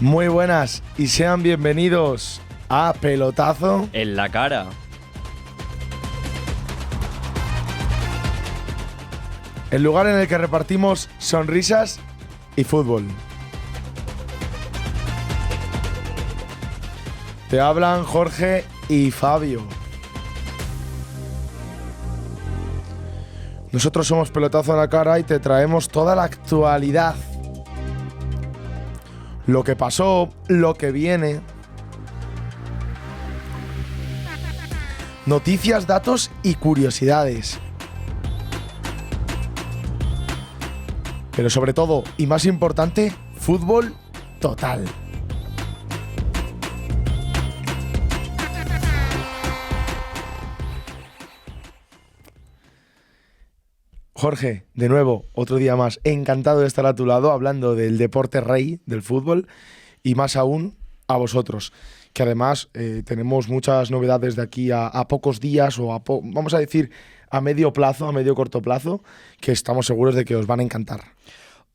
Muy buenas y sean bienvenidos a Pelotazo en la cara. El lugar en el que repartimos sonrisas y fútbol. Te hablan Jorge y Fabio. Nosotros somos Pelotazo en la cara y te traemos toda la actualidad. Lo que pasó, lo que viene. Noticias, datos y curiosidades. Pero sobre todo, y más importante, fútbol total. Jorge, de nuevo, otro día más, encantado de estar a tu lado hablando del deporte rey del fútbol y más aún a vosotros, que además tenemos muchas novedades de aquí a pocos días o vamos a decir a medio plazo, a medio corto plazo, que estamos seguros de que os van a encantar.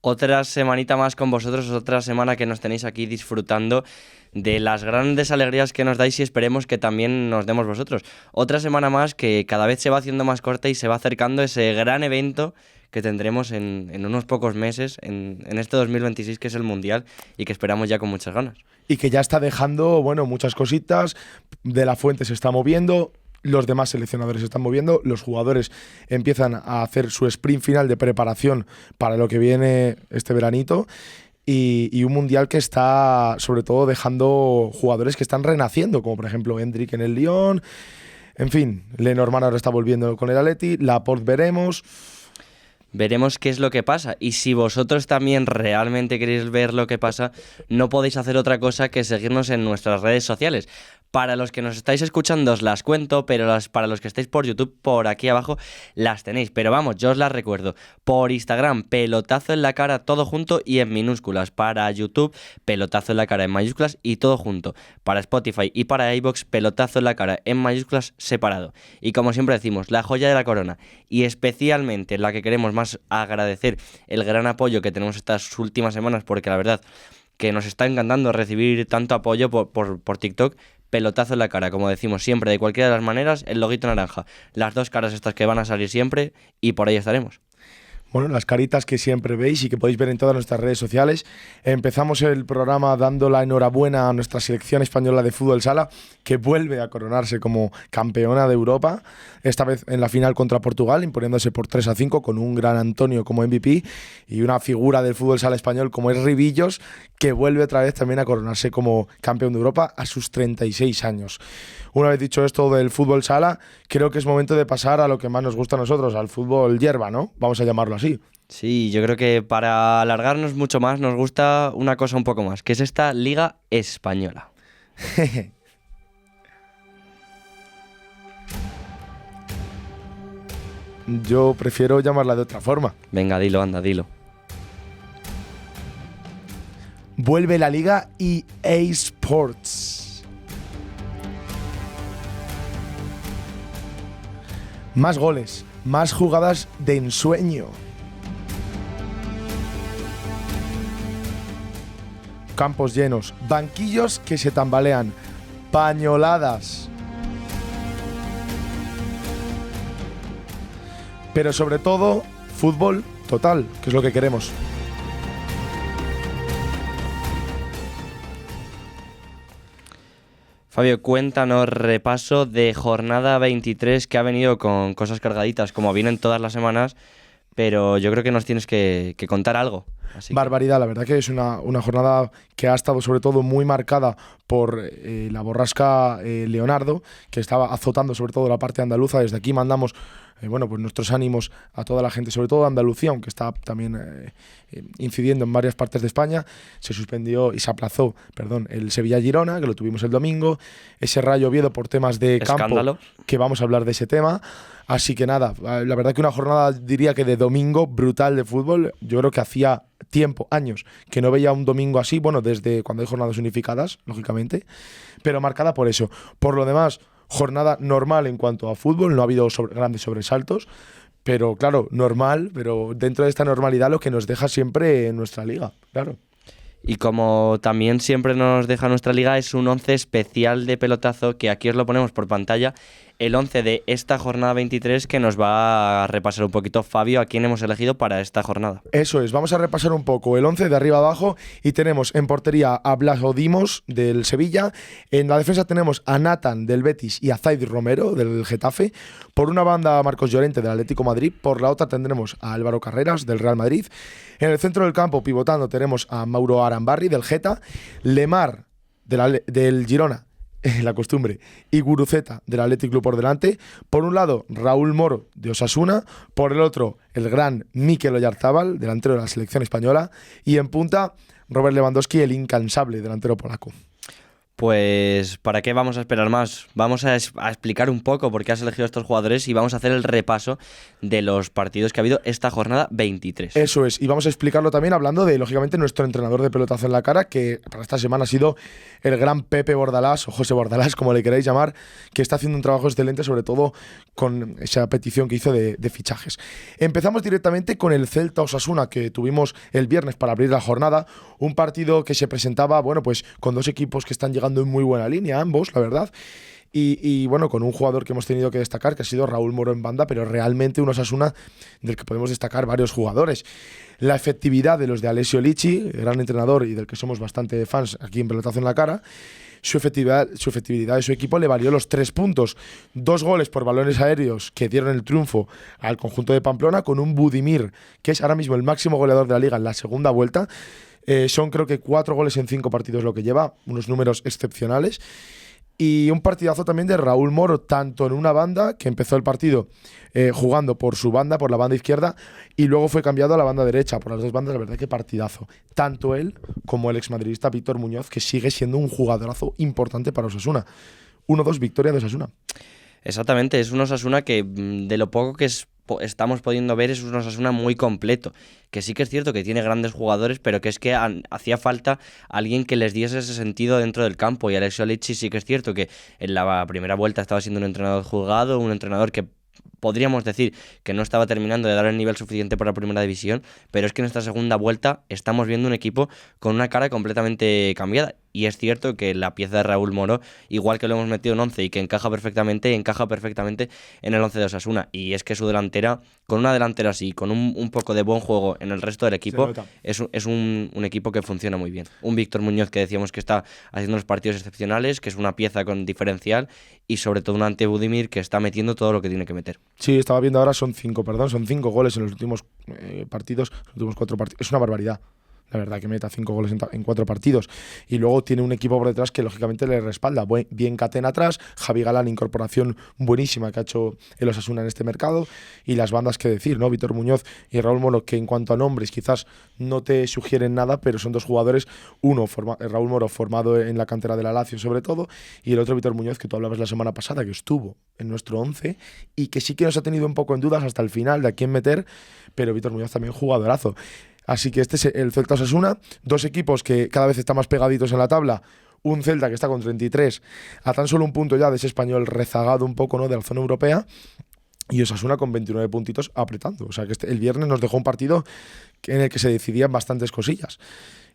Otra semanita más con vosotros, otra semana que nos tenéis aquí disfrutando de las grandes alegrías que nos dais y esperemos que también nos demos vosotros. Otra semana más que cada vez se va haciendo más corta y se va acercando ese gran evento que tendremos en unos pocos meses, en este 2026, que es el Mundial y que esperamos ya con muchas ganas. Y que ya está dejando, bueno, muchas cositas, De La Fuente se está moviendo, los demás seleccionadores se están moviendo, los jugadores empiezan a hacer su sprint final de preparación para lo que viene este veranito y un mundial que está sobre todo dejando jugadores que están renaciendo, como por ejemplo Endrick en el Lyon, en fin, Lenormand ahora está volviendo con el Atleti, Laporte veremos. Veremos qué es lo que pasa y si vosotros también realmente queréis ver lo que pasa, no podéis hacer otra cosa que seguirnos en nuestras redes sociales. Para los que nos estáis escuchando os las cuento, pero para los que estáis por YouTube, por aquí abajo, las tenéis. Pero vamos, yo os las recuerdo. Por Instagram, Pelotazo en la cara, todo junto y en minúsculas. Para YouTube, Pelotazo en la cara en mayúsculas y todo junto. Para Spotify y para iVoox, Pelotazo en la cara en mayúsculas separado. Y como siempre decimos, la joya de la corona y especialmente la que queremos más agradecer el gran apoyo que tenemos estas últimas semanas, porque la verdad que nos está encantando recibir tanto apoyo por TikTok. Pelotazo en la cara, como decimos siempre, de cualquiera de las maneras, el loguito naranja, las dos caras estas que van a salir siempre y por ahí estaremos. Bueno, las caritas que siempre veis y que podéis ver en todas nuestras redes sociales. Empezamos el programa dando la enhorabuena a nuestra selección española de fútbol sala, que vuelve a coronarse como campeona de Europa, esta vez en la final contra Portugal, imponiéndose por 3-5 con un gran Antonio como MVP y una figura del fútbol sala español como es Ribillos, que vuelve otra vez también a coronarse como campeón de Europa a sus 36 años. Una vez dicho esto del fútbol sala, creo que es momento de pasar a lo que más nos gusta a nosotros, al fútbol hierba, ¿no? Vamos a llamarlo así. Sí, yo creo que para alargarnos mucho más nos gusta una cosa un poco más, que es esta Liga Española. Yo prefiero llamarla de otra forma. Venga, dilo, anda, dilo. Vuelve la Liga EA Sports. Más goles, más jugadas de ensueño. Campos llenos, banquillos que se tambalean, pañoladas. Pero sobre todo, fútbol total, que es lo que queremos. Fabio, cuéntanos repaso de jornada 23 que ha venido con cosas cargaditas, como vienen todas las semanas, pero yo creo que nos tienes que contar algo. Así Barbaridad, la verdad que es una jornada que ha estado sobre todo muy marcada por la borrasca Leonardo, que estaba azotando sobre todo la parte andaluza. Desde aquí mandamos pues nuestros ánimos a toda la gente, sobre todo de Andalucía, aunque está también incidiendo en varias partes de España. Se suspendió y se aplazó, el Sevilla-Girona, que lo tuvimos el domingo, ese Rayo Oviedo por temas de escándalo. Campo, que vamos a hablar de ese tema. Así que nada, la verdad que una jornada, diría que de domingo brutal de fútbol. Yo creo que hacía tiempo, años, que no veía un domingo así, bueno, desde cuando hay jornadas unificadas, lógicamente, pero marcada por eso. Por lo demás, jornada normal en cuanto a fútbol, no ha habido grandes sobresaltos, pero claro, normal, pero dentro de esta normalidad lo que nos deja siempre en nuestra liga, claro. Y como también siempre nos deja nuestra liga, es un 11 especial de pelotazo que aquí os lo ponemos por pantalla. El 11 de esta jornada 23 que nos va a repasar un poquito Fabio a quién hemos elegido para esta jornada. Eso es, vamos a repasar un poco el 11 de arriba abajo y tenemos en portería a Blas Dimos del Sevilla, en la defensa tenemos a Nathan del Betis y a Zaid Romero del Getafe, por una banda a Marcos Llorente del Atlético de Madrid, por la otra tendremos a Álvaro Carreras del Real Madrid, en el centro del campo pivotando tenemos a Mauro Arambarri del Geta, Lemar del Girona, la costumbre, y Guruceta del Athletic Club por delante. Por un lado, Raúl Moro de Osasuna. Por el otro, el gran Mikel Oyarzábal, delantero de la selección española. Y en punta, Robert Lewandowski, el incansable delantero polaco. Pues, ¿para qué vamos a esperar más? Vamos a explicar un poco por qué has elegido a estos jugadores y vamos a hacer el repaso de los partidos que ha habido esta jornada 23. Eso es, y vamos a explicarlo también hablando de, lógicamente, nuestro entrenador de pelotazo en la cara, que para esta semana ha sido el gran Pepe Bordalás, o José Bordalás, como le queráis llamar, que está haciendo un trabajo excelente, sobre todo con esa petición que hizo de fichajes. Empezamos directamente con el Celta Osasuna, que tuvimos el viernes para abrir la jornada, un partido que se presentaba, bueno, pues con dos equipos que están llegando en muy buena línea, ambos, la verdad. Y bueno, con un jugador que hemos tenido que destacar, que ha sido Raúl Moro en banda, pero realmente un Osasuna del que podemos destacar varios jugadores. La efectividad de los de Alessio Lici, gran entrenador y del que somos bastante fans aquí en Pelotazo en la Cara, su efectividad de su equipo le valió los 3 puntos. 2 goles por balones aéreos que dieron el triunfo al conjunto de Pamplona, con un Budimir, que es ahora mismo el máximo goleador de la liga en la segunda vuelta. Son creo que 4 goles en 5 partidos lo que lleva, unos números excepcionales. Y un partidazo también de Raúl Moro, tanto en una banda, que empezó el partido jugando por su banda, por la banda izquierda, y luego fue cambiado a la banda derecha, por las dos bandas. La verdad que partidazo. Tanto él como el exmadridista Víctor Muñoz, que sigue siendo un jugadorazo importante para Osasuna. 1-2, victoria de Osasuna. Exactamente, es un Osasuna que de lo poco que estamos pudiendo ver es un Osasuna muy completo, que sí que es cierto que tiene grandes jugadores, pero que es que hacía falta alguien que les diese ese sentido dentro del campo, y Alessio Lici sí que es cierto que en la primera vuelta estaba siendo un entrenador jugado, un entrenador que podríamos decir que no estaba terminando de dar el nivel suficiente para la primera división, pero es que en esta segunda vuelta estamos viendo un equipo con una cara completamente cambiada. Y es cierto que la pieza de Raúl Moro, igual que lo hemos metido en 11 y que encaja perfectamente en el 11 de Osasuna. Y es que su delantera, con una delantera así, con un poco de buen juego en el resto del equipo, es un equipo que funciona muy bien. Un Víctor Muñoz que decíamos que está haciendo unos partidos excepcionales, que es una pieza con diferencial, y sobre todo un Ante Budimir que está metiendo todo lo que tiene que meter. Sí, estaba viendo ahora, son 5 goles en los últimos partidos, los últimos 4 partidos. Es una barbaridad. La verdad que meta 5 goles en 4 partidos. Y luego tiene un equipo por detrás que lógicamente le respalda. Bien Catena atrás, Javi Galán, incorporación buenísima que ha hecho el Osasuna en este mercado. Y las bandas que decir, ¿no? Víctor Muñoz y Raúl Moro, que en cuanto a nombres quizás no te sugieren nada, pero son dos jugadores. Uno, Raúl Moro, formado en la cantera de la Lazio sobre todo, y el otro Víctor Muñoz, que tú hablabas la semana pasada, que estuvo en nuestro 11 y que sí que nos ha tenido un poco en dudas hasta el final de a quién meter, pero Víctor Muñoz también jugadorazo. Así que este es el Celta Osasuna, dos equipos que cada vez están más pegaditos en la tabla. Un Celta que está con 33, a tan solo un punto ya de ese Español rezagado un poco, ¿no?, de la zona europea, y Osasuna con 29 puntitos apretando. O sea que el viernes nos dejó un partido en el que se decidían bastantes cosillas.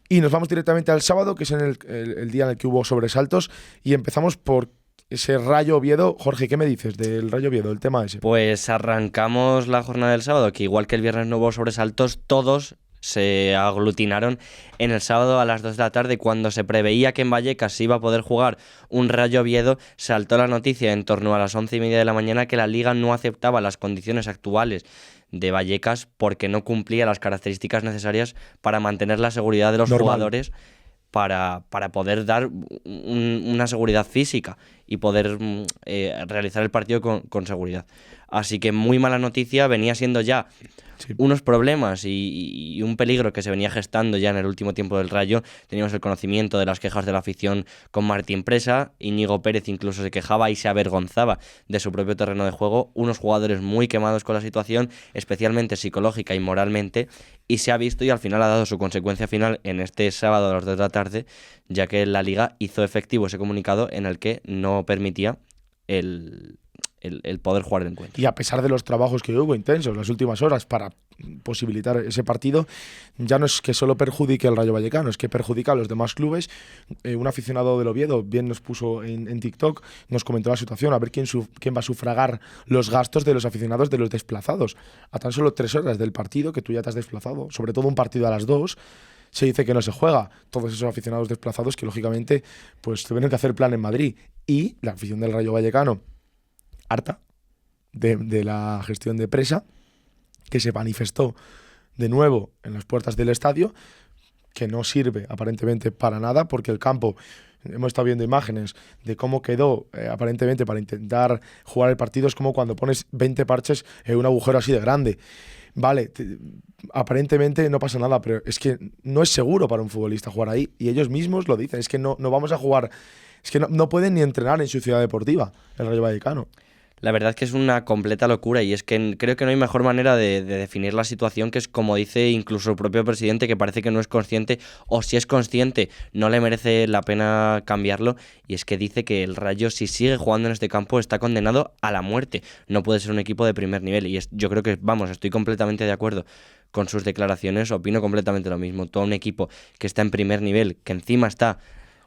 Y nos vamos directamente al sábado, que es el día en el que hubo sobresaltos, y empezamos por ese Rayo Oviedo. Jorge, ¿qué me dices del Rayo Oviedo, el tema ese? Pues arrancamos la jornada del sábado, que igual que el viernes no hubo sobresaltos, todos se aglutinaron en el sábado a las 2 de la tarde, cuando se preveía que en Vallecas se iba a poder jugar un Rayo Oviedo. Saltó la noticia en torno a las 11:30 de la mañana que la Liga no aceptaba las condiciones actuales de Vallecas porque no cumplía las características necesarias para mantener la seguridad de los jugadores, para poder dar una seguridad física y poder realizar el partido con seguridad. Así que muy mala noticia, venía siendo ya unos problemas y un peligro que se venía gestando ya en el último tiempo del Rayo. Teníamos el conocimiento de las quejas de la afición con Martín Presa. Íñigo Pérez incluso se quejaba y se avergonzaba de su propio terreno de juego. Unos jugadores muy quemados con la situación, especialmente psicológica y moralmente, y se ha visto y al final ha dado su consecuencia final en este sábado a las 2 de la tarde, ya que la Liga hizo efectivo ese comunicado en el que no permitía el poder jugar el encuentro. Y a pesar de los trabajos que hubo intensos las últimas horas para posibilitar ese partido, ya no es que solo perjudique al Rayo Vallecano, es que perjudica a los demás clubes. Un aficionado del Oviedo bien nos puso en TikTok, nos comentó la situación, a ver quién va a sufragar los gastos de los aficionados de los desplazados. A tan solo 3 horas del partido que tú ya te has desplazado, sobre todo un partido a las 2, se dice que no se juega. Todos esos aficionados desplazados que lógicamente pues tuvieron que hacer plan en Madrid. Y la afición del Rayo Vallecano, harta de la gestión de Presa, que se manifestó de nuevo en las puertas del estadio, que no sirve aparentemente para nada, porque el campo, hemos estado viendo imágenes de cómo quedó aparentemente para intentar jugar el partido, es como cuando pones 20 parches en un agujero así de grande. Vale, aparentemente no pasa nada, pero es que no es seguro para un futbolista jugar ahí, y ellos mismos lo dicen, es que no vamos a jugar, es que no pueden ni entrenar en su ciudad deportiva, el Rayo Vallecano. La verdad es que es una completa locura y es que creo que no hay mejor manera de definir la situación, que es como dice incluso el propio presidente, que parece que no es consciente, o si es consciente no le merece la pena cambiarlo, y es que dice que el Rayo, si sigue jugando en este campo, está condenado a la muerte. No puede ser un equipo de primer nivel y yo creo que, estoy completamente de acuerdo con sus declaraciones, opino completamente lo mismo. Todo un equipo que está en primer nivel, que encima está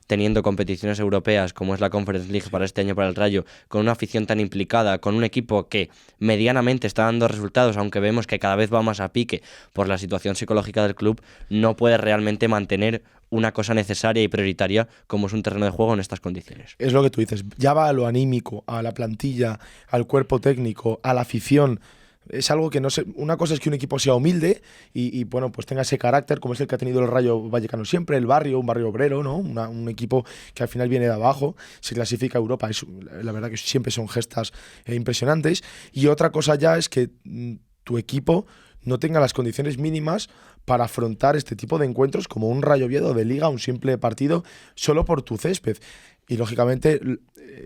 teniendo competiciones europeas como es la Conference League para este año para el Rayo, con una afición tan implicada, con un equipo que medianamente está dando resultados, aunque vemos que cada vez va más a pique por la situación psicológica del club, no puede realmente mantener una cosa necesaria y prioritaria como es un terreno de juego en estas condiciones. Es lo que tú dices, ya va a lo anímico, a la plantilla, al cuerpo técnico, a la afición. Es algo que no sé. Una cosa es que un equipo sea humilde y bueno, pues tenga ese carácter, como es el que ha tenido el Rayo Vallecano siempre, el barrio, un barrio obrero, ¿no? Un equipo que al final viene de abajo, se clasifica a Europa. La verdad que siempre son gestas impresionantes. Y otra cosa ya es que tu equipo no tenga las condiciones mínimas para afrontar este tipo de encuentros como un Rayo Oviedo de Liga, un simple partido, solo por tu césped. Y lógicamente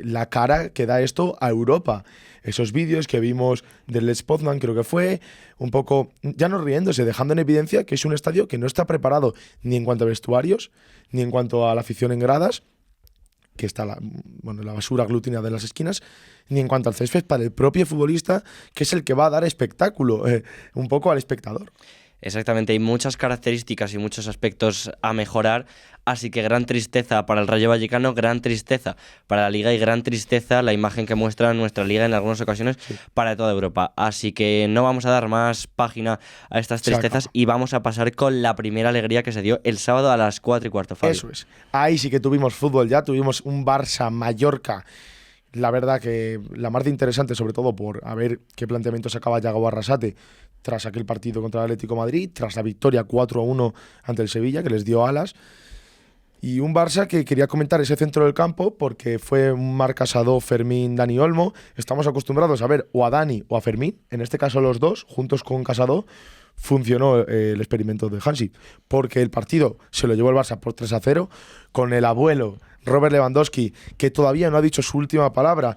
la cara que da esto a Europa. Esos vídeos que vimos del Lech Poznan, creo que fue, un poco, ya no riéndose, dejando en evidencia que es un estadio que no está preparado ni en cuanto a vestuarios, ni en cuanto a la afición en gradas, que está la basura aglutinada de las esquinas, ni en cuanto al césped para el propio futbolista, que es el que va a dar espectáculo un poco al espectador. Exactamente, hay muchas características y muchos aspectos a mejorar, así que gran tristeza para el Rayo Vallecano, gran tristeza para la Liga y gran tristeza la imagen que muestra nuestra Liga en algunas ocasiones para toda Europa. Así que no vamos a dar más página a estas tristezas y vamos a pasar con la primera alegría que se dio el sábado a las 4:15, Fabio. Eso es, ahí sí que tuvimos fútbol ya, tuvimos un Barça-Mallorca. La verdad que la más de interesante, sobre todo por a ver qué planteamiento sacaba Yago Arrasate tras aquel partido contra el Atlético de Madrid, tras la victoria 4-1 ante el Sevilla, que les dio alas. Y un Barça que quería comentar ese centro del campo porque fue un Marc Casado, Fermín, Dani Olmo. Estamos acostumbrados a ver o a Dani o a Fermín, en este caso los dos, juntos con Casado. Funcionó el experimento de Hansi, porque el partido se lo llevó el Barça por 3-0, con el abuelo Robert Lewandowski, que todavía no ha dicho su última palabra,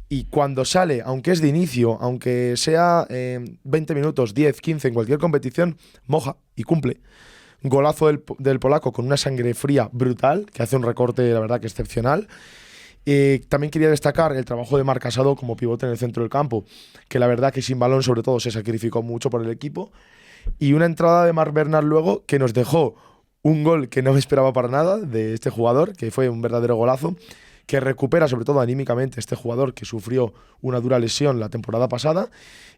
y cuando sale, aunque es de inicio, aunque sea 20 minutos, 10, 15, en cualquier competición, moja y cumple. Golazo del polaco con una sangre fría brutal, que hace un recorte, la verdad, que excepcional. También quería destacar el trabajo de Marc Casado como pivote en el centro del campo, que la verdad que sin balón sobre todo se sacrificó mucho por el equipo. Y una entrada de Marc Bernal luego que nos dejó un gol que no me esperaba para nada de este jugador, que fue un verdadero golazo, que recupera sobre todo anímicamente este jugador que sufrió una dura lesión la temporada pasada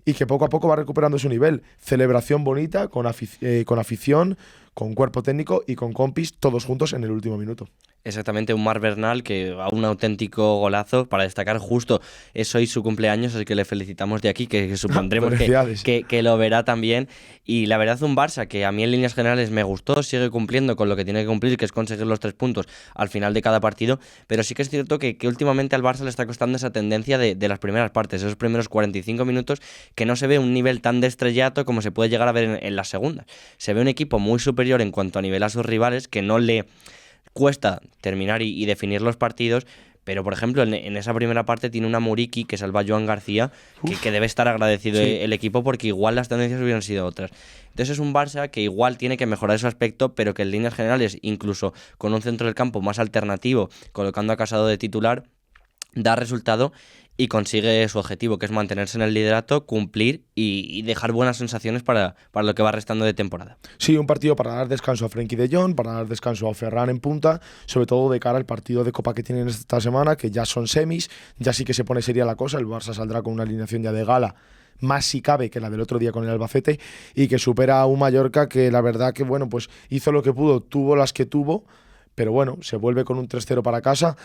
y que poco a poco va recuperando su nivel. Celebración bonita, con afición, con cuerpo técnico y con compis, todos juntos en el último minuto. Exactamente, un Marc Bernal que a un auténtico golazo para destacar. Justo es hoy su cumpleaños, así que le felicitamos de aquí, que supondremos que lo verá también. Y la verdad, un Barça que a mí en líneas generales me gustó, sigue cumpliendo con lo que tiene que cumplir, que es conseguir los 3 puntos al final de cada partido, pero sí que es cierto que últimamente al Barça le está costando esa tendencia de las primeras partes, esos primeros 45 minutos, que no se ve un nivel tan de estrellato como se puede llegar a ver en las segundas. Se ve un equipo muy superior en cuanto a nivel a sus rivales, que no le cuesta terminar y definir los partidos, pero por ejemplo en esa primera parte tiene una Muriqui que salva a Joan García, que debe estar agradecido el equipo, porque igual las tendencias hubieran sido otras. Entonces es un Barça que igual tiene que mejorar ese aspecto, pero que en líneas generales, incluso con un centro del campo más alternativo, colocando a Casado de titular, da resultado. y consigue su objetivo, que es mantenerse en el liderato, cumplir y dejar buenas sensaciones para lo que va restando de temporada. Sí, un partido para dar descanso a Frenkie de Jong, para dar descanso a Ferran en punta, sobre todo de cara al partido de Copa que tienen esta semana, que ya son semis, ya sí que se pone seria la cosa, el Barça saldrá con una alineación ya de gala, más si cabe que la del otro día con el Albacete, y que supera a un Mallorca que la verdad que, bueno, pues hizo lo que pudo, tuvo las que tuvo, pero bueno, se vuelve con un 3-0 para casa,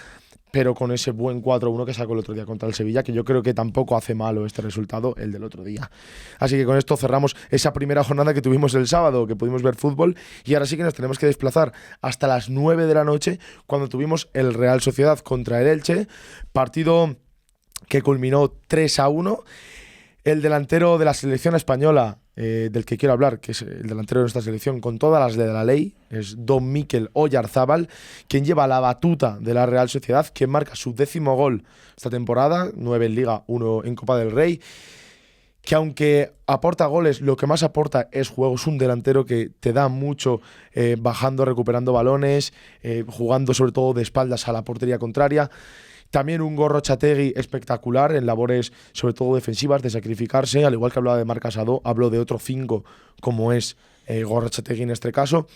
pero con ese buen 4-1 que sacó el otro día contra el Sevilla, que yo creo que tampoco hace malo este resultado, el del otro día. Así que con esto cerramos esa primera jornada que tuvimos el sábado, que pudimos ver fútbol, y ahora sí que nos tenemos que desplazar hasta las 9 de la noche, cuando tuvimos el Real Sociedad contra el Elche, partido que culminó 3-1. El delantero de la selección española, del que quiero hablar, que es el delantero de nuestra selección, con todas las de la ley, es Don Mikel Oyarzábal, quien lleva la batuta de la Real Sociedad, quien marca su 10º gol esta temporada, 9 en Liga, 1 en Copa del Rey, que aunque aporta goles, lo que más aporta es juego. Es un delantero que te da mucho bajando, recuperando balones, jugando sobre todo de espaldas a la portería contraria. También un Gorrotxategi espectacular en labores sobre todo defensivas, de sacrificarse, al igual que hablaba de Marc Casado, hablo de otro 5 como es Gorrotxategi en este caso.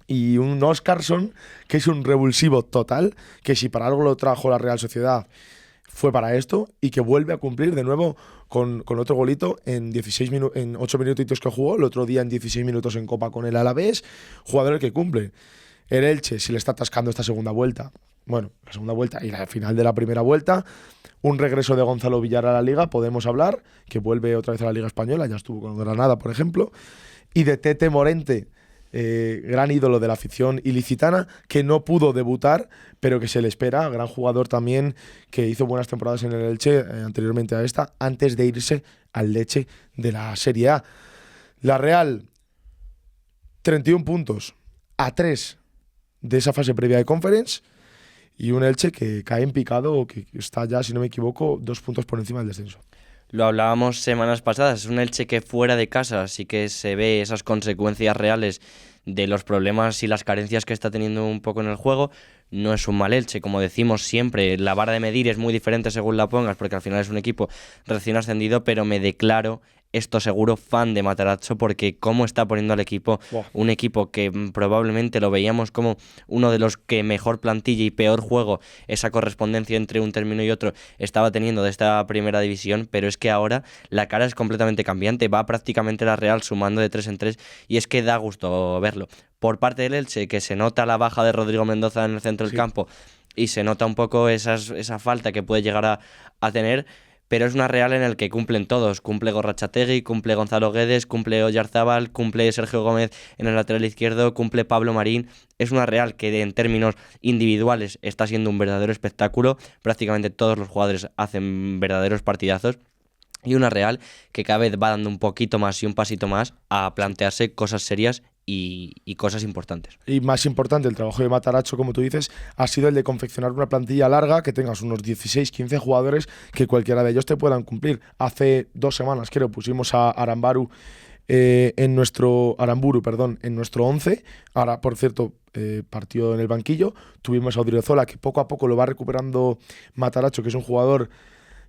Y un Óscarson, que es un revulsivo total, que si para algo lo trajo la Real Sociedad fue para esto, y que vuelve a cumplir de nuevo con otro golito en 8 minutitos que jugó, el otro día en 16 minutos en Copa con el Alavés, jugador el que cumple. El Elche, si le está atascando esta segunda vuelta, bueno, la segunda vuelta y la final de la primera vuelta, un regreso de Gonzalo Villar a la Liga, podemos hablar, que vuelve otra vez a la Liga Española, ya estuvo con Granada, por ejemplo, y de Tete Morente, gran ídolo de la afición ilicitana, que no pudo debutar, pero que se le espera, gran jugador también, que hizo buenas temporadas en el Elche, anteriormente a esta, antes de irse al Lecce de la Serie A. La Real, 31 puntos, a 3 de esa fase previa de Conference, y un Elche que cae en picado, que está ya, si no me equivoco, 2 puntos por encima del descenso. Lo hablábamos semanas pasadas, es un Elche que fuera de casa sí que se ve esas consecuencias reales de los problemas y las carencias que está teniendo un poco en el juego. No es un mal Elche, como decimos siempre, la vara de medir es muy diferente según la pongas, porque al final es un equipo recién ascendido, pero me declaro esto seguro fan de Matarazzo, porque cómo está poniendo al equipo, un equipo que probablemente lo veíamos como uno de los que mejor plantilla y peor juego, esa correspondencia entre un término y otro estaba teniendo de esta primera división, pero es que ahora la cara es completamente cambiante, va prácticamente la Real sumando de 3 en 3 y es que da gusto verlo. Por parte del Elche, que se nota la baja de Rodrigo Mendoza en el centro del campo y se nota un poco esa falta que puede llegar a tener, pero es una Real en el que cumplen todos. Cumple Gorrotxategi, cumple Gonzalo Guedes, cumple Oyarzábal, cumple Sergio Gómez en el lateral izquierdo, cumple Pablo Marín. Es una Real que en términos individuales está siendo un verdadero espectáculo. Prácticamente todos los jugadores hacen verdaderos partidazos. Y una Real que cada vez va dando un poquito más y un pasito más a plantearse cosas serias y cosas importantes. Y más importante, el trabajo de Matarazzo, como tú dices, ha sido el de confeccionar una plantilla larga, que tengas unos 16, 15 jugadores que cualquiera de ellos te puedan cumplir. Hace 2 semanas, creo, pusimos a Aramburu en nuestro 11. Ahora, por cierto, partido en el banquillo. Tuvimos a Odriozola, que poco a poco lo va recuperando Matarazzo, que es un jugador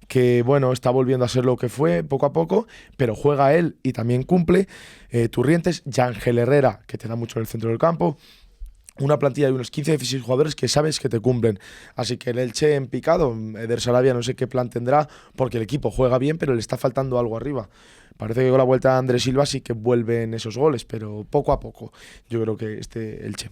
que bueno, está volviendo a ser lo que fue poco a poco, pero juega él y también cumple. Turrientes, Yángel Herrera, que te da mucho en el centro del campo. Una plantilla de unos 15 16 jugadores que sabes que te cumplen. Así que el Elche en picado, Eder Sarabia no sé qué plan tendrá, porque el equipo juega bien, pero le está faltando algo arriba. Parece que con la vuelta de Andrés Silva sí que vuelven esos goles, pero poco a poco yo creo que este Elche.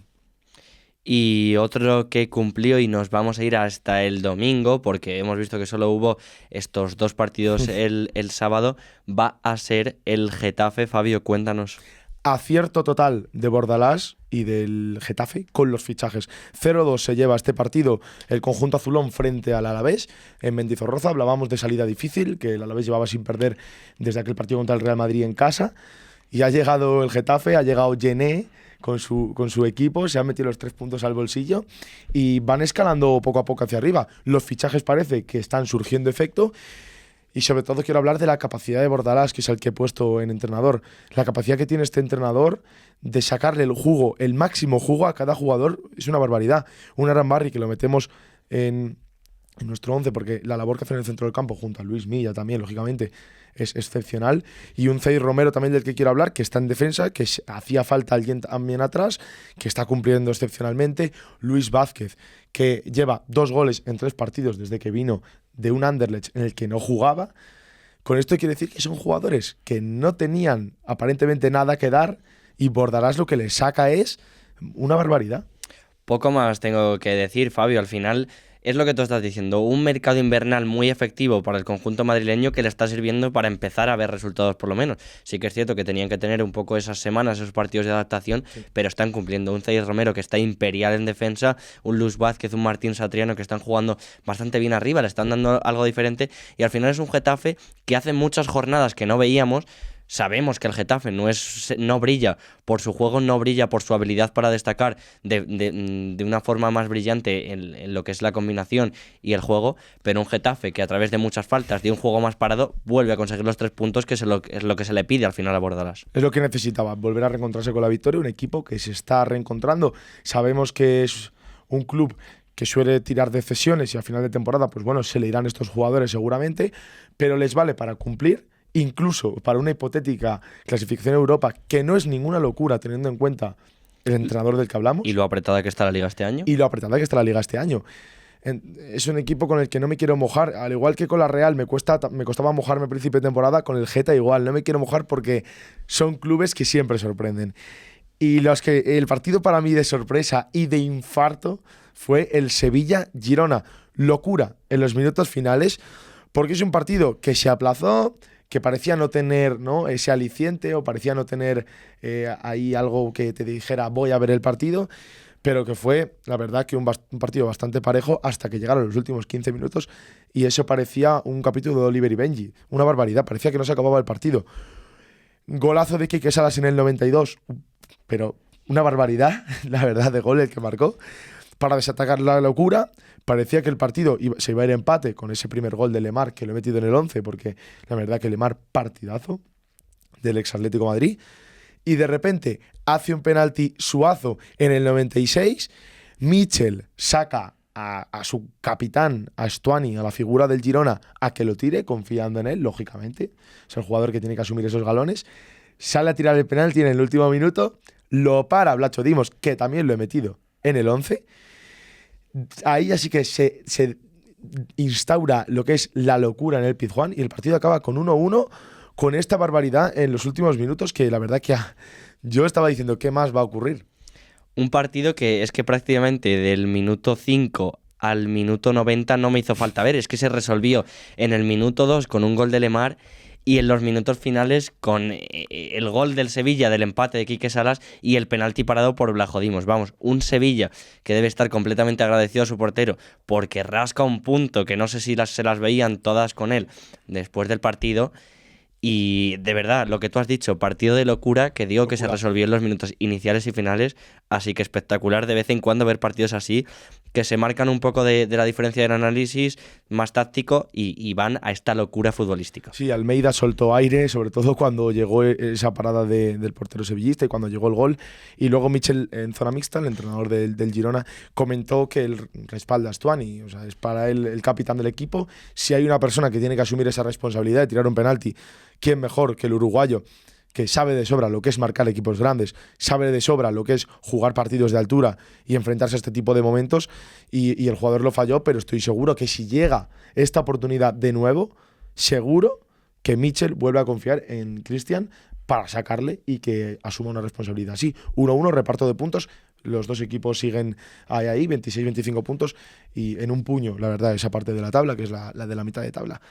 Y otro que cumplió, y nos vamos a ir hasta el domingo, porque hemos visto que solo hubo estos 2 partidos el sábado, va a ser el Getafe. Fabio, cuéntanos. Acierto total de Bordalás y del Getafe con los fichajes. 0-2 se lleva este partido el conjunto azulón frente al Alavés en Mendizorroza. Hablábamos de salida difícil, que el Alavés llevaba sin perder desde aquel partido contra el Real Madrid en casa. Y ha llegado el Getafe, ha llegado Gené con su equipo, se han metido los 3 puntos al bolsillo y van escalando poco a poco hacia arriba. Los fichajes parece que están surgiendo efecto. Y sobre todo quiero hablar de la capacidad de Bordalás, que es el que he puesto en entrenador. La capacidad que tiene este entrenador de sacarle el jugo, el máximo jugo a cada jugador, es una barbaridad. Un Arambarri que lo metemos en en nuestro 11, porque la labor que hace en el centro del campo, junto a Luis Milla también, lógicamente, es excepcional. Y un Cey Romero también del que quiero hablar, que está en defensa, que hacía falta alguien también atrás, que está cumpliendo excepcionalmente. Luis Vázquez, que lleva 2 goles en 3 partidos desde que vino de un Anderlecht en el que no jugaba. Con esto quiere decir que son jugadores que no tenían aparentemente nada que dar, y Bordalás lo que les saca es una barbaridad. Poco más tengo que decir, Fabio. Al final es lo que tú estás diciendo, un mercado invernal muy efectivo para el conjunto madrileño que le está sirviendo para empezar a ver resultados por lo menos. Sí que es cierto que tenían que tener un poco esas semanas, esos partidos de adaptación, sí, pero están cumpliendo. Un Cey Romero que está imperial en defensa, un Luis Vázquez, un Martín Satriano que están jugando bastante bien arriba, le están dando algo diferente, y al final es un Getafe que hace muchas jornadas que no veíamos. Sabemos que el Getafe no brilla por su juego, no brilla por su habilidad para destacar de una forma más brillante en lo que es la combinación y el juego, pero un Getafe que a través de muchas faltas, de un juego más parado, vuelve a conseguir los 3 puntos, que es lo que se le pide al final a Bordalás. Es lo que necesitaba, volver a reencontrarse con la victoria, un equipo que se está reencontrando. Sabemos que es un club que suele tirar de cesiones y al final de temporada, pues bueno, se le irán estos jugadores seguramente, pero les vale para cumplir. Incluso para una hipotética clasificación a Europa, que no es ninguna locura teniendo en cuenta el entrenador del que hablamos. Y lo apretada que está la Liga este año. Es un equipo con el que no me quiero mojar, al igual que con la Real me costaba mojarme a principio de temporada, con el Geta igual, no me quiero mojar porque son clubes que siempre sorprenden. Y el partido para mí de sorpresa y de infarto fue el Sevilla-Girona. Locura en los minutos finales, porque es un partido que se aplazó, que parecía no tener, ¿no?, ese aliciente, o parecía no tener ahí algo que te dijera voy a ver el partido, pero que fue, la verdad, que un partido bastante parejo hasta que llegaron los últimos 15 minutos y eso parecía un capítulo de Oliver y Benji, una barbaridad, parecía que no se acababa el partido. Golazo de Quique Salas en el 92, pero una barbaridad, la verdad, de gol el que marcó. Para desatacar la locura, parecía que el partido se iba a ir a empate con ese primer gol de Lemar, que lo he metido en el 11, porque la verdad que Lemar, partidazo del ex Atlético de Madrid. Y de repente hace un penalti Suazo en el 96. Mitchell saca a su capitán, a Stuani, a la figura del Girona, a que lo tire, confiando en él, lógicamente. Es el jugador que tiene que asumir esos galones. Sale a tirar el penalti en el último minuto, lo para Blacho Dimos, que también lo he metido en el 11. Ahí así que se instaura lo que es la locura en el Pizjuán y el partido acaba con 1-1, con esta barbaridad en los últimos minutos que la verdad que yo estaba diciendo ¿qué más va a ocurrir? Un partido que es que prácticamente del minuto 5 al minuto 90 no me hizo falta ver, es que se resolvió en el minuto 2 con un gol de Lemar y en los minutos finales con el gol del Sevilla, del empate de Quique Salas y el penalti parado por Blajo Dimos. Vamos, un Sevilla que debe estar completamente agradecido a su portero porque rasca un punto que no sé si se las veían todas con él después del partido. Y de verdad, lo que tú has dicho, partido de locura, que digo que se resolvió en los minutos iniciales y finales, así que espectacular de vez en cuando ver partidos así, que se marcan un poco de la diferencia del análisis más táctico y van a esta locura futbolística. Sí, Almeida soltó aire, sobre todo cuando llegó esa parada del portero sevillista y cuando llegó el gol. Y luego Michel, en zona mixta, el entrenador del Girona, comentó que él respalda a Stuani, o sea, es para él el capitán del equipo. Si hay una persona que tiene que asumir esa responsabilidad de tirar un penalti, ¿quién mejor que el uruguayo, que sabe de sobra lo que es marcar equipos grandes, sabe de sobra lo que es jugar partidos de altura y enfrentarse a este tipo de momentos? Y el jugador lo falló, pero estoy seguro que si llega esta oportunidad de nuevo, seguro que Mitchell vuelve a confiar en Cristian para sacarle y que asuma una responsabilidad. Sí, 1-1, reparto de puntos, los dos equipos siguen ahí 26-25 puntos y en un puño, la verdad, esa parte de la tabla, que es la de la mitad de tabla.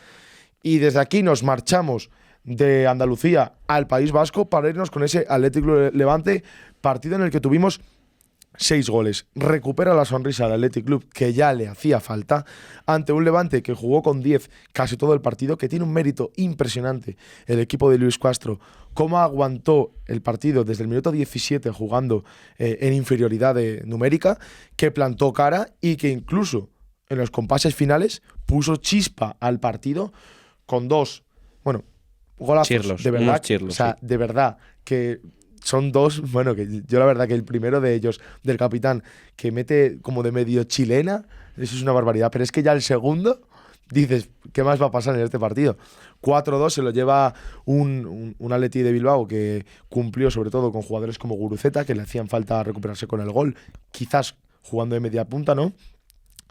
Y desde aquí nos marchamos de Andalucía al País Vasco para irnos con ese Atlético Levante, partido en el que tuvimos 6 goles. Recupera la sonrisa del Athletic Club, que ya le hacía falta, ante un Levante que jugó con 10 casi todo el partido, que tiene un mérito impresionante el equipo de Luis Castro, cómo aguantó el partido desde el minuto 17 jugando en inferioridad numérica, que plantó cara y que incluso en los compases finales puso chispa al partido con 2, golazos, chirlos, de verdad, chirlos, o sea, sí. De verdad, que son dos, bueno, que yo la verdad que el primero de ellos, del capitán, que mete como de medio chilena, eso es una barbaridad, pero es que ya el segundo, dices, ¿qué más va a pasar en este partido? 4-2 se lo lleva un Atleti de Bilbao que cumplió sobre todo con jugadores como Guruceta, que le hacían falta recuperarse con el gol, quizás jugando de media punta, ¿no?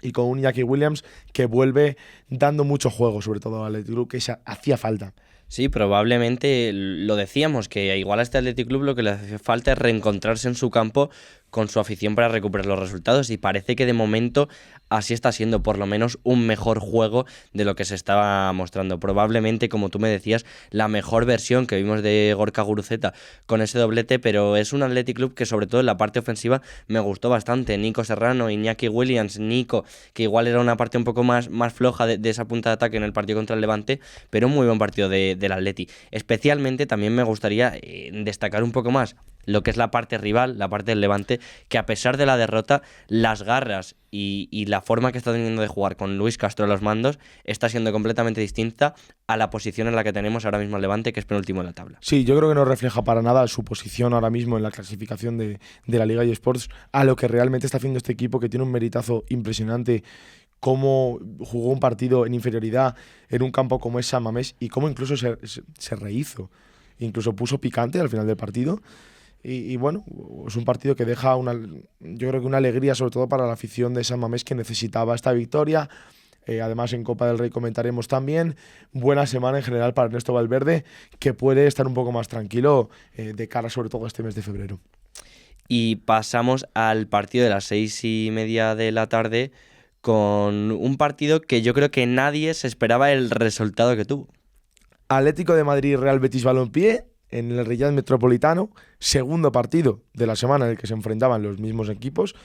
Y con un Iñaki Williams que vuelve dando mucho juego, sobre todo al Athletic Club, que hacía falta. Sí, probablemente lo decíamos, que igual a este Athletic Club lo que le hace falta es reencontrarse en su campo con su afición para recuperar los resultados, y parece que de momento así está siendo, por lo menos un mejor juego de lo que se estaba mostrando. Probablemente, como tú me decías, la mejor versión que vimos de Gorka Guruceta con ese doblete, pero es un Athletic Club que sobre todo en la parte ofensiva me gustó bastante. Nico Serrano, Iñaki Williams, Nico, que igual era una parte un poco más floja de esa punta de ataque en el partido contra el Levante, pero un muy buen partido del Atleti. Especialmente también me gustaría destacar un poco más lo que es la parte rival, la parte del Levante, que a pesar de la derrota, las garras y la forma que está teniendo de jugar con Luis Castro a los mandos está siendo completamente distinta a la posición en la que tenemos ahora mismo el Levante, que es penúltimo en la tabla. Sí, yo creo que no refleja para nada su posición ahora mismo en la clasificación de la Liga eSports a lo que realmente está haciendo este equipo, que tiene un meritazo impresionante, cómo jugó un partido en inferioridad en un campo como es San Mamés y cómo incluso se rehizo, incluso puso picante al final del partido. Y bueno, es un partido que deja yo creo que una alegría sobre todo para la afición de San Mamés, que necesitaba esta victoria. Además en Copa del Rey comentaremos también. Buena semana en general para Ernesto Valverde, que puede estar un poco más tranquilo de cara sobre todo a este mes de febrero. Y pasamos al partido de las 6:30 de la tarde, con un partido que yo creo que nadie se esperaba el resultado que tuvo. Atlético de Madrid, Real Betis Balompié en el Riyad Metropolitano, segundo partido de la semana en el que se enfrentaban los mismos equipos,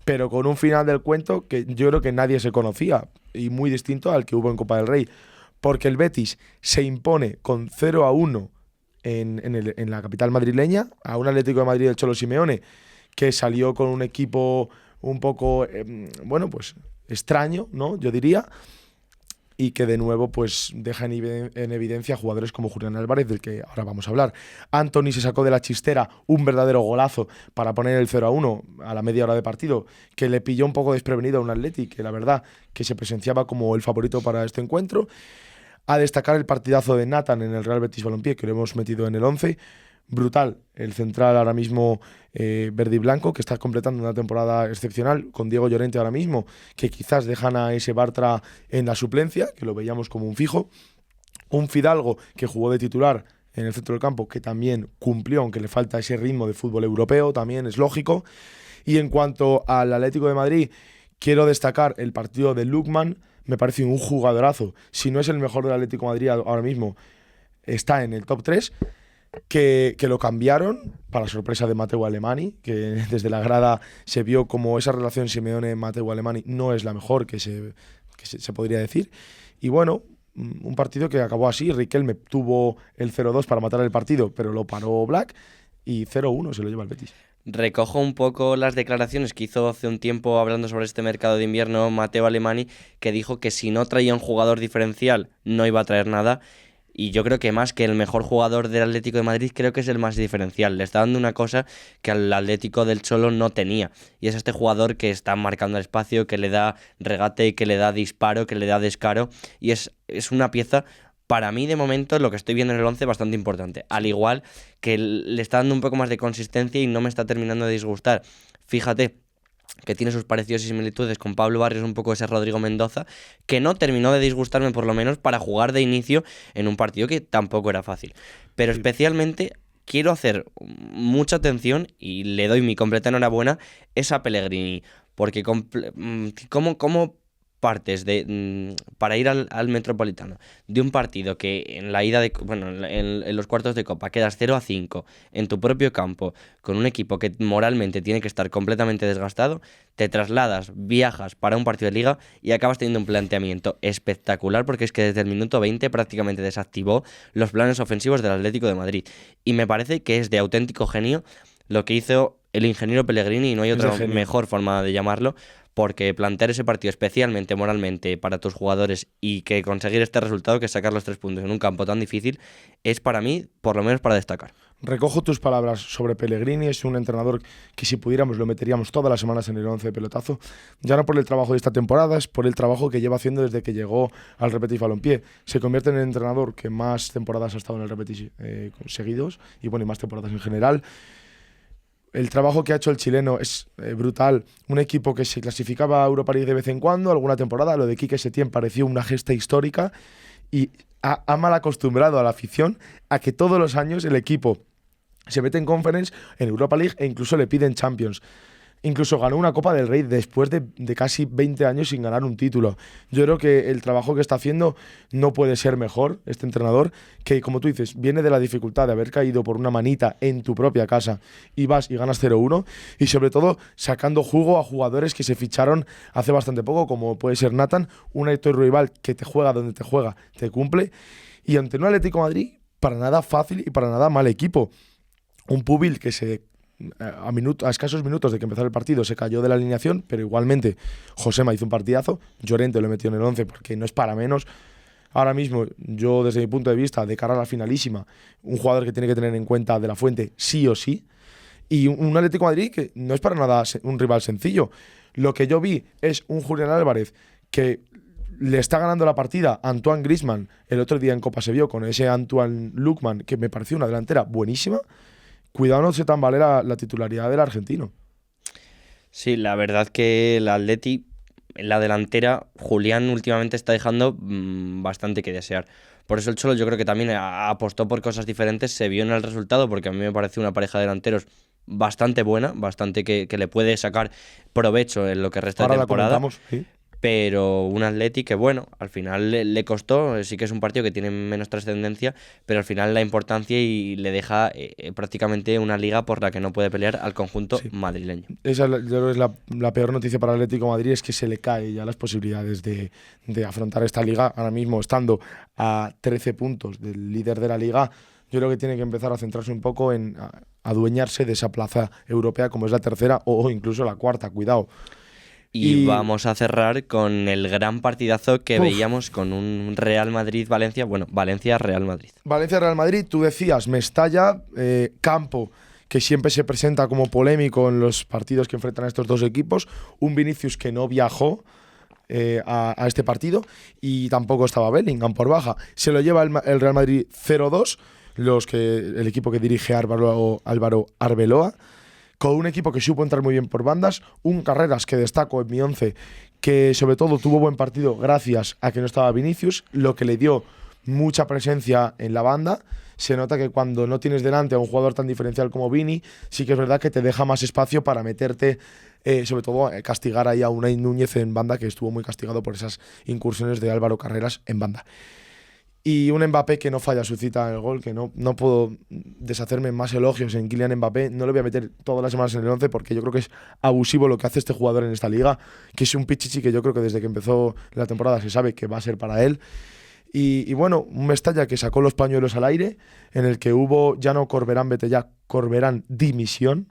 pero con un final del cuento que yo creo que nadie se conocía y muy distinto al que hubo en Copa del Rey, porque el Betis se impone con 0-1 en la capital madrileña a un Atlético de Madrid del Cholo Simeone, que salió con un equipo un poco, bueno, pues extraño, ¿no? Yo diría, y que de nuevo pues deja en evidencia jugadores como Julián Álvarez, del que ahora vamos a hablar. Antony se sacó de la chistera un verdadero golazo para poner el 0-1 a la media hora de partido, que le pilló un poco desprevenido a un Atleti, que la verdad que se presenciaba como el favorito para este encuentro. A destacar el partidazo de Nathan en el Real Betis Balompié, que lo hemos metido en el 11. Brutal, el central ahora mismo verde y blanco, que está completando una temporada excepcional, con Diego Llorente ahora mismo, que quizás dejan a ese Bartra en la suplencia, que lo veíamos como un fijo. Un Fidalgo que jugó de titular en el centro del campo, que también cumplió, aunque le falta ese ritmo de fútbol europeo, también es lógico. Y en cuanto al Atlético de Madrid, quiero destacar el partido de Lookman, me parece un jugadorazo. Si no es el mejor del Atlético de Madrid ahora mismo, está en el top 3. Que lo cambiaron para sorpresa de Mateu Alemany, que desde la grada se vio como esa relación Simeone-Mateu Alemany no es la mejor que se podría decir. Y bueno, un partido que acabó así. Riquelme tuvo el 0-2 para matar el partido, pero lo paró Black, y 0-1 se lo lleva el Betis. Recojo un poco las declaraciones que hizo hace un tiempo hablando sobre este mercado de invierno Mateu Alemany, que dijo que si no traía un jugador diferencial no iba a traer nada. Y yo creo que más que el mejor jugador del Atlético de Madrid, creo que es el más diferencial. Le está dando una cosa que al Atlético del Cholo no tenía. Y es este jugador que está marcando el espacio, que le da regate, que le da disparo, que le da descaro. Y es una pieza, para mí de momento, lo que estoy viendo en el 11, bastante importante. Al igual que le está dando un poco más de consistencia y no me está terminando de disgustar. Fíjate que tiene sus parecidos y similitudes con Pablo Barrios, un poco ese Rodrigo Mendoza, que no terminó de disgustarme, por lo menos para jugar de inicio en un partido que tampoco era fácil. Pero especialmente quiero hacer mucha atención, y le doy mi completa enhorabuena, es a Pellegrini, porque ¿cómo partes para ir al Metropolitano de un partido que en la ida en los cuartos de Copa quedas 0-5 en tu propio campo, con un equipo que moralmente tiene que estar completamente desgastado, te trasladas, viajas para un partido de Liga y acabas teniendo un planteamiento espectacular, porque es que desde el minuto 20 prácticamente desactivó los planes ofensivos del Atlético de Madrid, y me parece que es de auténtico genio lo que hizo el ingeniero Pellegrini, y no hay otra mejor forma de llamarlo, porque plantear ese partido especialmente moralmente para tus jugadores y que conseguir este resultado, que es sacar los 3 puntos en un campo tan difícil, es para mí, por lo menos para destacar. Recojo tus palabras sobre Pellegrini, es un entrenador que si pudiéramos lo meteríamos todas las semanas en el 11 de pelotazo, ya no por el trabajo de esta temporada, es por el trabajo que lleva haciendo desde que llegó al Repetis Balompié. Se convierte en el entrenador que más temporadas ha estado en el Repetis seguidos y bueno, y más temporadas en general. El trabajo que ha hecho el chileno es brutal. Un equipo que se clasificaba a Europa League de vez en cuando, alguna temporada, lo de Quique Setién pareció una gesta histórica y ha mal acostumbrado a la afición a que todos los años el equipo se mete en Conference, en Europa League e incluso le piden Champions. Incluso ganó una Copa del Rey después de casi 20 años sin ganar un título. Yo creo que el trabajo que está haciendo no puede ser mejor, este entrenador, que como tú dices, viene de la dificultad de haber caído por una manita en tu propia casa y vas y ganas 0-1 y sobre todo sacando jugo a jugadores que se ficharon hace bastante poco, como puede ser Nathan, un Héctor Rival que te juega donde te juega, te cumple, y ante un Atlético de Madrid para nada fácil y para nada mal equipo. Un Pubil que a escasos minutos de que empezara el partido se cayó de la alineación, pero igualmente Josema hizo un partidazo, Llorente lo metió en el 11 porque no es para menos. Ahora mismo, yo desde mi punto de vista, de cara a la finalísima, un jugador que tiene que tener en cuenta De La Fuente sí o sí, y un Atlético de Madrid que no es para nada un rival sencillo. Lo que yo vi es un Julián Álvarez que le está ganando la partida a Antoine Griezmann. El otro día en Copa se vio con ese Antoine Lookman, que me pareció una delantera buenísima. Cuidado, no se tambalea la titularidad del argentino. Sí, la verdad que el Atleti, en la delantera, Julián últimamente está dejando bastante que desear. Por eso el Cholo yo creo que también apostó por cosas diferentes, se vio en el resultado, porque a mí me parece una pareja de delanteros bastante buena, bastante que le puede sacar provecho en lo que resta Ahora de temporada. la comentamos, ¿sí? Pero un Atleti que, bueno, al final le costó, sí que es un partido que tiene menos trascendencia, pero al final la importancia y le deja prácticamente una liga por la que no puede pelear al conjunto madrileño. Esa yo creo que es la peor noticia para el Atlético de Madrid, es que se le cae ya las posibilidades de afrontar esta liga. Ahora mismo, estando a 13 puntos del líder de la liga, yo creo que tiene que empezar a centrarse un poco en adueñarse de esa plaza europea como es la tercera o incluso la cuarta, cuidado. Y vamos a cerrar con el gran partidazo que veíamos con un Real Madrid-Valencia. Bueno, Valencia-Real Madrid. Valencia-Real Madrid, tú decías, Mestalla, campo que siempre se presenta como polémico en los partidos que enfrentan a estos dos equipos. Un Vinicius que no viajó a este partido y tampoco estaba Bellingham por baja. Se lo lleva el Real Madrid 0-2, el equipo que dirige Álvaro Arbeloa, con un equipo que supo entrar muy bien por bandas, un Carreras que destaco en mi 11, que sobre todo tuvo buen partido gracias a que no estaba Vinicius, lo que le dio mucha presencia en la banda. Se nota que cuando no tienes delante a un jugador tan diferencial como Vini, sí que es verdad que te deja más espacio para meterte, sobre todo castigar ahí a Unai Núñez en banda, que estuvo muy castigado por esas incursiones de Álvaro Carreras en banda. Y un Mbappé que no falla su cita en el gol, que no puedo deshacerme en más elogios en Kylian Mbappé. No lo voy a meter todas las semanas en el 11 porque yo creo que es abusivo lo que hace este jugador en esta liga, que es un pichichi que yo creo que desde que empezó la temporada se sabe que va a ser para él. Y bueno, un Mestalla que sacó los pañuelos al aire, en el que hubo ya no Corberán, vete ya, Corberán dimisión,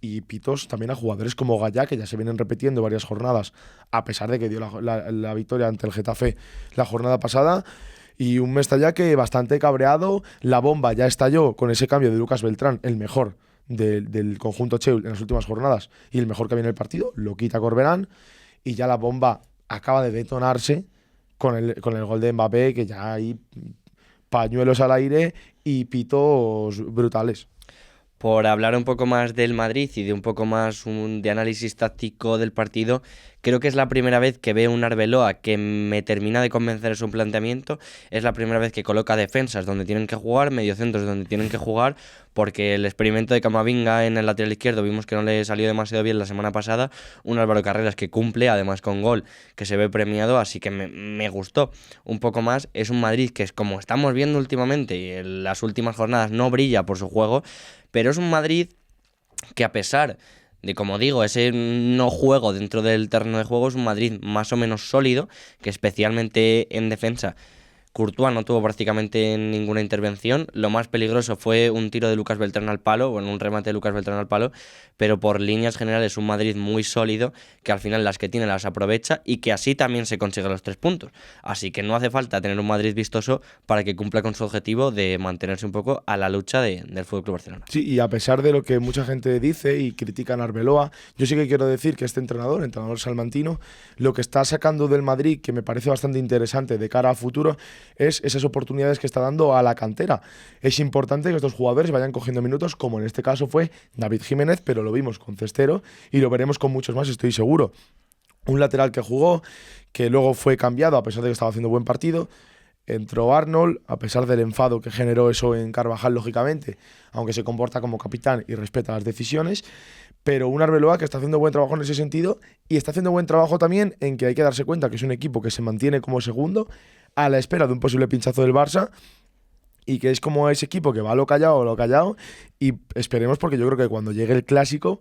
y pitos también a jugadores como Gallá, que ya se vienen repitiendo varias jornadas, a pesar de que dio la victoria ante el Getafe la jornada pasada. Y un Mestalla que bastante cabreado, la bomba ya estalló con ese cambio de Lucas Beltrán, el mejor del conjunto Cheu en las últimas jornadas y el mejor que había en el partido, lo quita Corberán, y ya la bomba acaba de detonarse con el gol de Mbappé, que ya hay pañuelos al aire y pitos brutales. Por hablar un poco más del Madrid y de un poco más de análisis táctico del partido, creo que es la primera vez que veo un Arbeloa que me termina de convencer en su planteamiento. Es la primera vez que coloca defensas donde tienen que jugar, mediocentros donde tienen que jugar, porque el experimento de Camavinga en el lateral izquierdo vimos que no le salió demasiado bien la semana pasada. Un Álvaro Carreras que cumple, además con gol, que se ve premiado, así que me gustó un poco más. Es un Madrid que, es como estamos viendo últimamente y en las últimas jornadas, no brilla por su juego, pero es un Madrid que, a pesar de, como digo, ese no juego dentro del terreno de juego, es un Madrid más o menos sólido, que especialmente en defensa, Courtois no tuvo prácticamente ninguna intervención. Lo más peligroso fue un tiro de Lucas Beltrán al palo, bueno, un remate de Lucas Beltrán al palo, pero por líneas generales un Madrid muy sólido, que al final las que tiene las aprovecha y que así también se consigue los 3 puntos. Así que no hace falta tener un Madrid vistoso para que cumpla con su objetivo de mantenerse un poco a la lucha del Fútbol Club Barcelona. Sí, y a pesar de lo que mucha gente dice y critican a Arbeloa, yo sí que quiero decir que este entrenador salmantino, lo que está sacando del Madrid, que me parece bastante interesante de cara a futuro, es esas oportunidades que está dando a la cantera. Es importante que estos jugadores vayan cogiendo minutos, como en este caso fue David Jiménez, pero lo vimos con Cestero y lo veremos con muchos más, estoy seguro. Un lateral que jugó, que luego fue cambiado a pesar de que estaba haciendo buen partido. Entró Arnold, a pesar del enfado que generó eso en Carvajal, lógicamente, aunque se comporta como capitán y respeta las decisiones. Pero un Arbeloa que está haciendo buen trabajo en ese sentido y está haciendo buen trabajo también en que hay que darse cuenta que es un equipo que se mantiene como segundo a la espera de un posible pinchazo del Barça y que es como ese equipo que va a lo callado y esperemos porque yo creo que cuando llegue el Clásico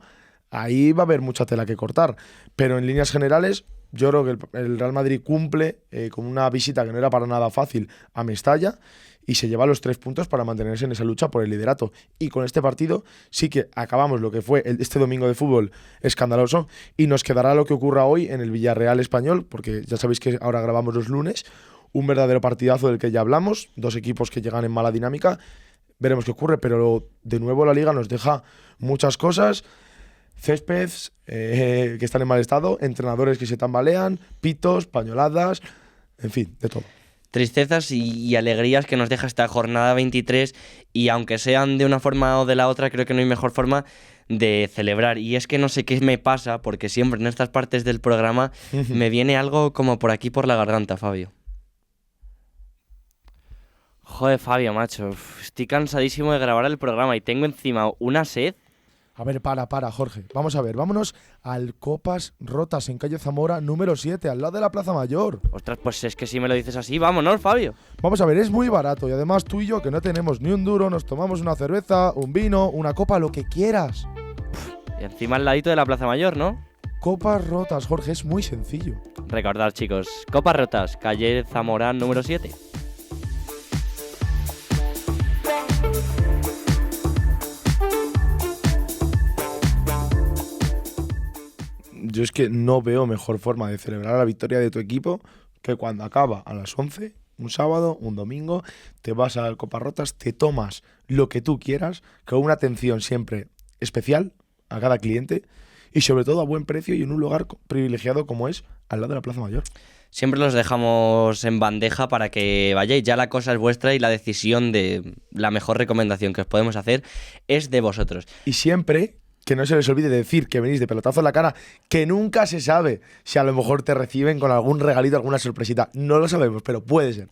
ahí va a haber mucha tela que cortar. Pero en líneas generales yo creo que el Real Madrid cumple con una visita que no era para nada fácil a Mestalla y se lleva los 3 puntos para mantenerse en esa lucha por el liderato. Y con este partido sí que acabamos lo que fue este domingo de fútbol escandaloso y nos quedará lo que ocurra hoy en el Villarreal Español, porque ya sabéis que ahora grabamos los lunes, un verdadero partidazo del que ya hablamos, 2 equipos que llegan en mala dinámica, veremos qué ocurre, pero de nuevo la Liga nos deja muchas cosas. Céspedes que están en mal estado, entrenadores que se tambalean, pitos, pañoladas, en fin, de todo. Tristezas y alegrías que nos deja esta jornada 23 y aunque sean de una forma o de la otra, creo que no hay mejor forma de celebrar. Y es que no sé qué me pasa, porque siempre en estas partes del programa me viene algo como por aquí por la garganta, Fabio. Joder, Fabio, macho, estoy cansadísimo de grabar el programa y tengo encima una sed. A ver, para, Jorge. Vamos a ver, vámonos al Copas Rotas en calle Zamora número 7, al lado de la Plaza Mayor. Ostras, pues es que si me lo dices así, vámonos, Fabio. Vamos a ver, es muy barato y además tú y yo, que no tenemos ni un duro, nos tomamos una cerveza, un vino, una copa, lo que quieras. Y encima al ladito de la Plaza Mayor, ¿no? Copas Rotas, Jorge, es muy sencillo. Recordad, chicos, Copas Rotas, calle Zamora número 7. Yo es que no veo mejor forma de celebrar la victoria de tu equipo que cuando acaba a las 11, un sábado, un domingo, te vas al Copas Rotas, te tomas lo que tú quieras, con una atención siempre especial a cada cliente y sobre todo a buen precio y en un lugar privilegiado como es al lado de la Plaza Mayor. Siempre los dejamos en bandeja para que vayáis, ya la cosa es vuestra y la decisión de la mejor recomendación que os podemos hacer es de vosotros. Y siempre que no se les olvide decir que venís de pelotazo en la cara, que nunca se sabe si a lo mejor te reciben con algún regalito, alguna sorpresita. No lo sabemos, pero puede ser.